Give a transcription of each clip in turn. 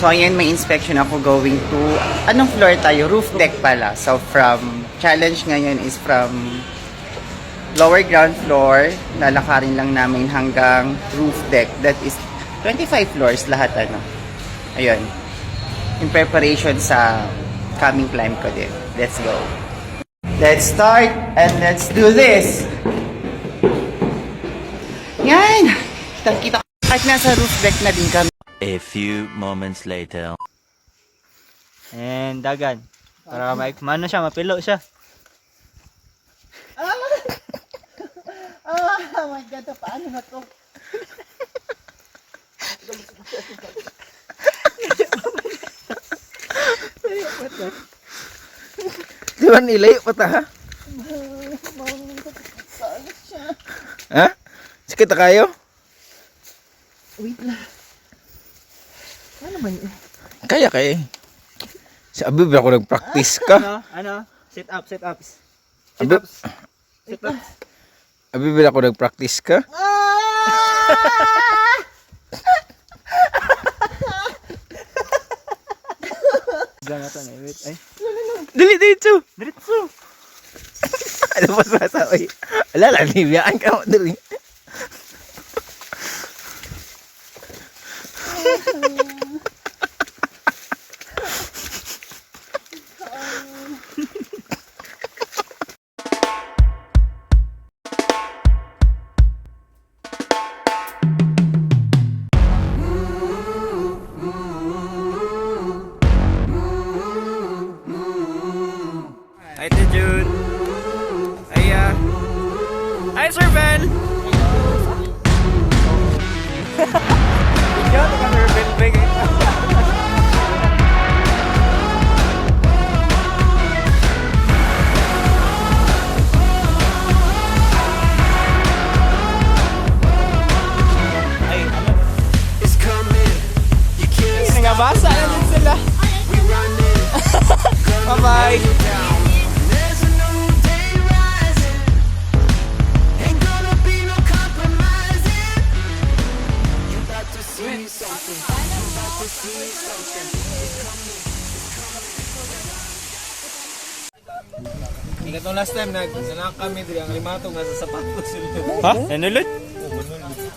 So, ayan, may inspection ako going to, anong floor tayo? Roof deck pala. So, challenge ngayon is from lower ground floor, lalakarin lang namin hanggang roof deck. That is 25 floors lahat, ano. Ayun. In preparation sa coming climb ko din. Let's go. Let's start and let's do this. Yan! Kita kahit nasa roof deck na din kami. A few moments later. And dagan. Para maano siya, mapilo siya. Oh my God, paano na to? Di ba nilayo pa ta ha? Ha? Sakit na kayo? Wait lang. Ano ba yun? Kaya kaya. Sabi ba ako nag-practice ka? Ano? Sit ups. Sit Abi, ups. Sit ups. abi ba ako nag-practice ka? Ganatan eh. Wait, ay. Dali dito. Diretso. Ano ba sa oy? Ala lang nibiyaan ka mo dali. Ay, June. Ay, Ay, Sir Ben. Ikaw, ka Sir Ben. Big. Ay, ano? Nangabasa na din sila. Bye-bye. Itong last time nagsanak kami diri ang limato nga sa sapatos sila. Ha? Nanulod?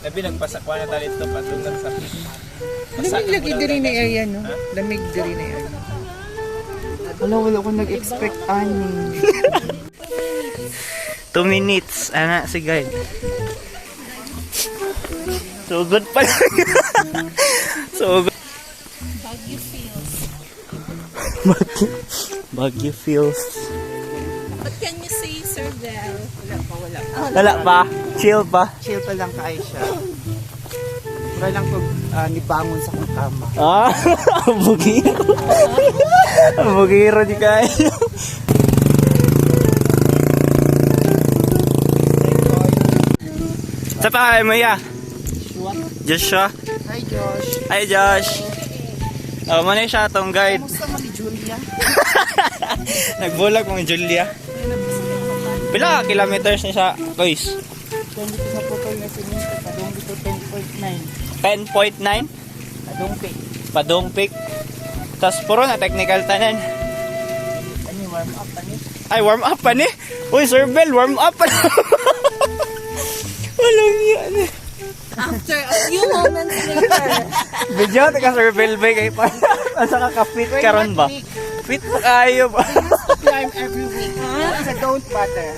Labi nagpasakwa na talit to patungan sa Lamig lagi diri na area, no? Lamig diri na area. Wala ko nag-expect ani. 2 minutes. Ana, si guide. So good pala. So good. Baguio feels. Baguio feels. What can you say, Sir Bell? Wala pa. Chill pa. Chill pa lang kayo siya. Wala lang pag nibangon sa kong kama. Ah, bugiro. Bugiro di kayo. Sa pa mo ya? Joshua. Hi Josh. Hi Josh. Oh, man siya tong guide. Kamusta mo ni Julia? Nagbulag mo Julia. Pila ka kilometers ni siya, guys? 20 sa photo na sininto. Padong dito 10.9. 10.9? Padong pay. Padong Peak. Tas puro na technical tanan. Ano warm up pa ni? Ay, warm up pa ni? Uy, Sir Bell, warm up pa na. Walang yan. After a few moments later. Video, taga Sir Bell, bay, kayo pa. Asa ka ka-fit karon ba? Fit pa kayo ba? Climb every week. It's a don't bother.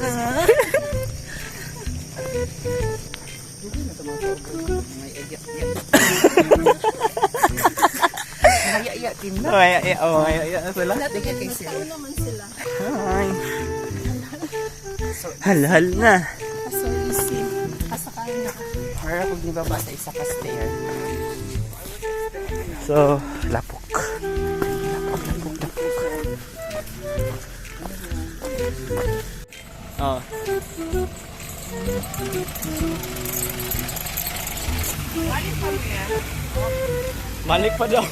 Haya-iya din na. Ay, na sila. Dikit sila. Ano naman sila? Ay. Hal-hal na. So easy. Kasakayan na. Para kung di ba ba sa isa ka stair. So, lapok. Oh. Malik pa daw.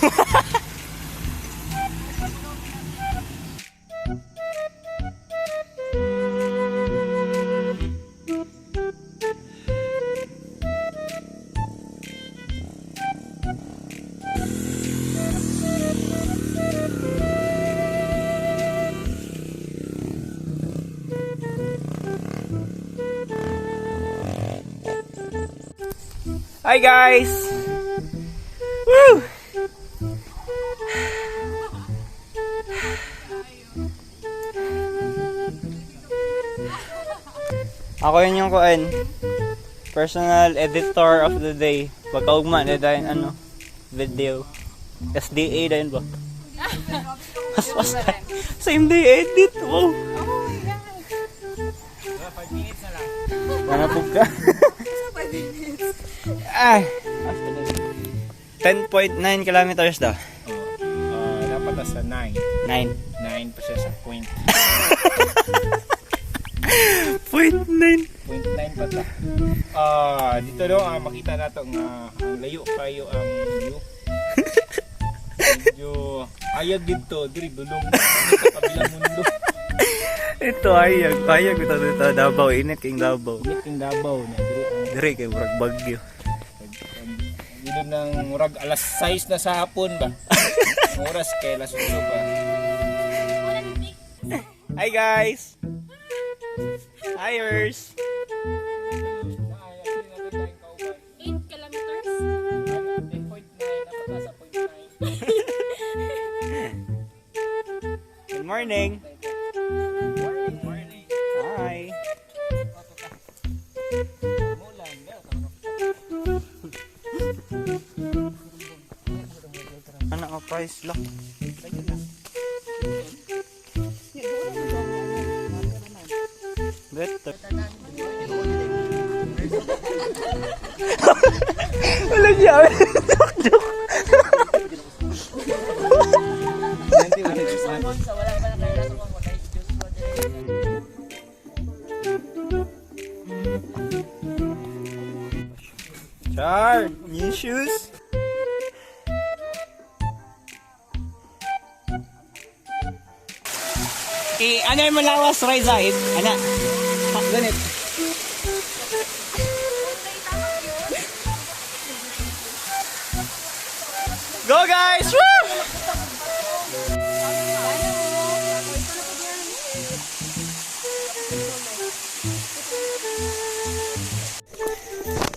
Hi guys! Woo! Ako yun yung personal editor of the day. Pagkaugma na dahil video. SDA dahil ba? Was same day edit. Wow! 5 minutes na lang. Nanapog ka. 5 minutes. Ay! 10.9 kilometers daw. Dapat nasa 9. 9. 9 pa siya sa point. 0.9. 0.9 pa ta. Dito daw makita nato nga ang layo kayo ang view. Medyo ayag dito, diri dulong sa kabilang mundo. Ito ayag ito Davao, init king Davao. Init king Davao na Dire kay murag Bagyo. Dito nang murag alas 6 na sa hapon ba. Oras kay alas 8 pa. Hi guys. Hiers. 8 kilometers. 10.9 sa 0.9. Good morning. Hi. Anak ko price lock. Better. Wala siya. Char, new shoes. Ano yung malawas, Raiza? Ano? Ganit. Go guys! Woo!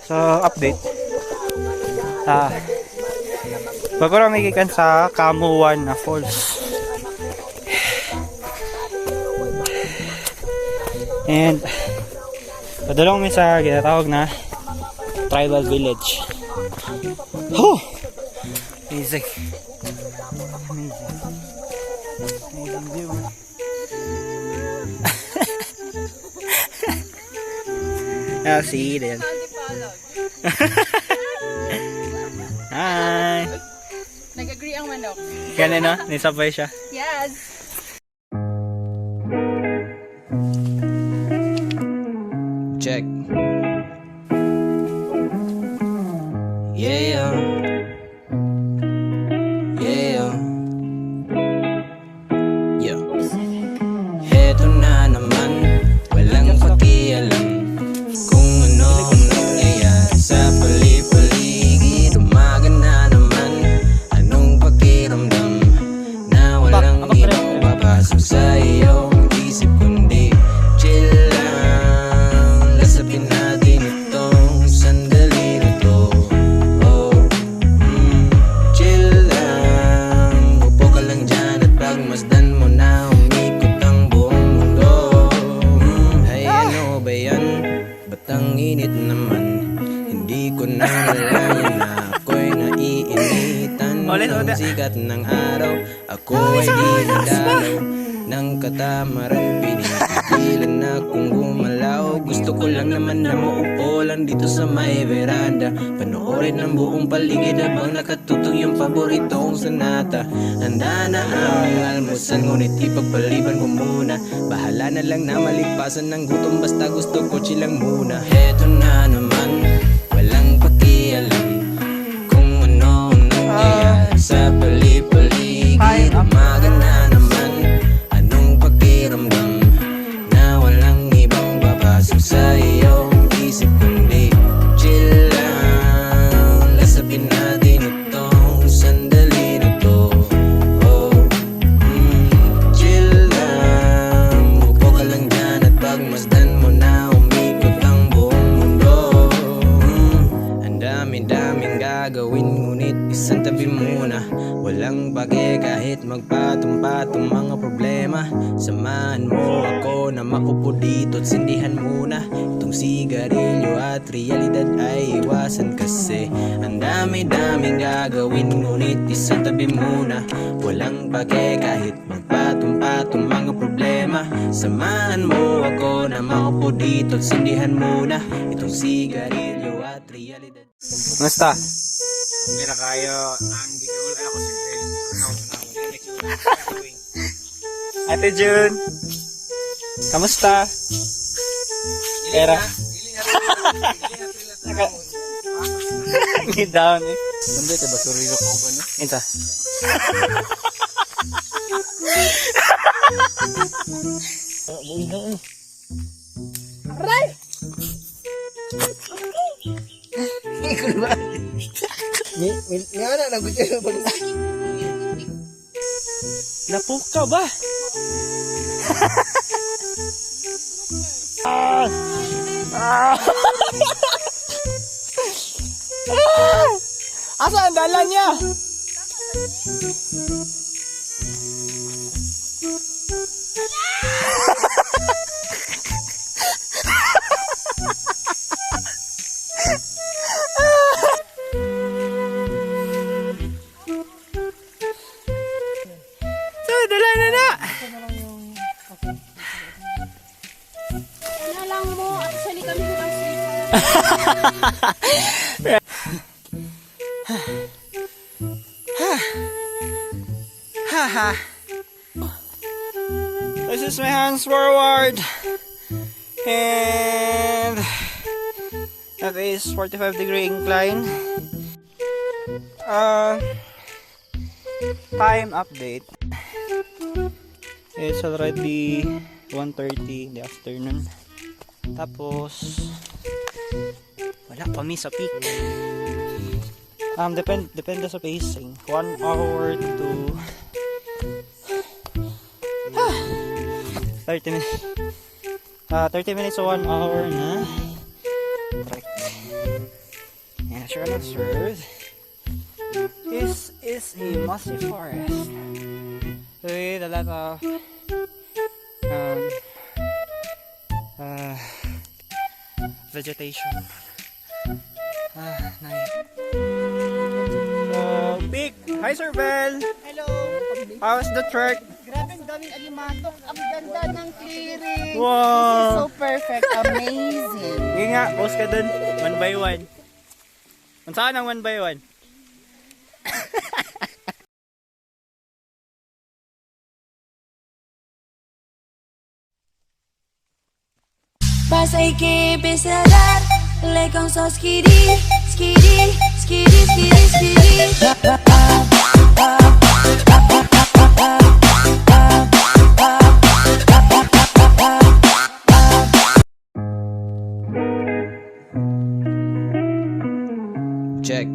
So, update. Bago may gikan sa Kamo 1 na falls. And padulong mi sa ginatawag na tribal village. Oh! Amazing. Amazing view. I'll see you then. Mount Tipolog. Hi! Nag-agree ang manok. Ganun no? Nisabay siya. Yes. Check. Yeah. Yeah. Yeah. Heto na naman, walang pakialam kung ano ang nangyayari sa pali-paligid. Umaga na naman, anong pakiramdam na walang ibang papasok sa iyong isip kundi chill lang. Lasapin natin itong sandali na to. Oh, chill lang. Upo ka lang dyan at pagmasdan mo na umikot ang buong mundo. Ay ano ba yan? Ba't ang init naman? Hindi ko na malayan na ako'y naiinitan ng sikat ng araw. Ako ay dinadalaw ng katamaran. Pinipigilan na kung gumalaw. Gusto ko lang naman na maupo lang dito sa may veranda. Panoorin ang buong paligid habang nakatutong yung paboritong sanata. Handa na ang almusal, ngunit ipagpaliban ko muna. Bahala na lang na malipasan ng gutom, basta gusto ko chill lang muna. Heto na naman, walang pakialam kung ano ang nangyayari sa pali-paligid. Umaga na naman, anong pakiramdam na walang ibang papasok sa iyong isip kundi chill lang. Lasapin natin itong sandali na to. Oh, chill lang. Upo ka lang dyan at pagmasdan mo na umikot ang buong mundo. na makupo dito't sindihan muna itong sigarilyo at realidad ay iwasan kasi ang dami-daming gagawin ngunit isang tabi muna. Walang pake kahit magpatong-patong mga problema. Samahan mo ako na makupo dito't sindihan muna itong sigarilyo at realidad. Musta? Pero kayo, ang gigawin ako si Phil. Ate June. Kamusta? Pera. Ni down eh. Sandi, diba surilo ko ba no? Insa. May anak na gusto yung pag... Napuk ka ba? Asa ang dala niya? Dala na na! Ano lang mo, actually kami ko kasi. Haha. This is my hands forward. And that is 45-degree incline. Time update. It's already 1:30 in the afternoon. Tapos wala pa mi sa peak. Depende sa pacing. 1 hour to 30 minutes. 30 minutes to 1 hour na. Correct. And sure enough, sir. This is a mossy forest with a lot of vegetation. Nice. Big. Hi, Sir Bell. Hello! How's the trek? Grabe, ang daming alimatok. Ang ganda ng clearing. Wow. This is so perfect. Amazing. Sige nga, post ka dun. 1 by 1. Saan ang 1 by 1? Pasay ke besadar, lekong so skidi, skidi, skidi, skidi, skidi. Check.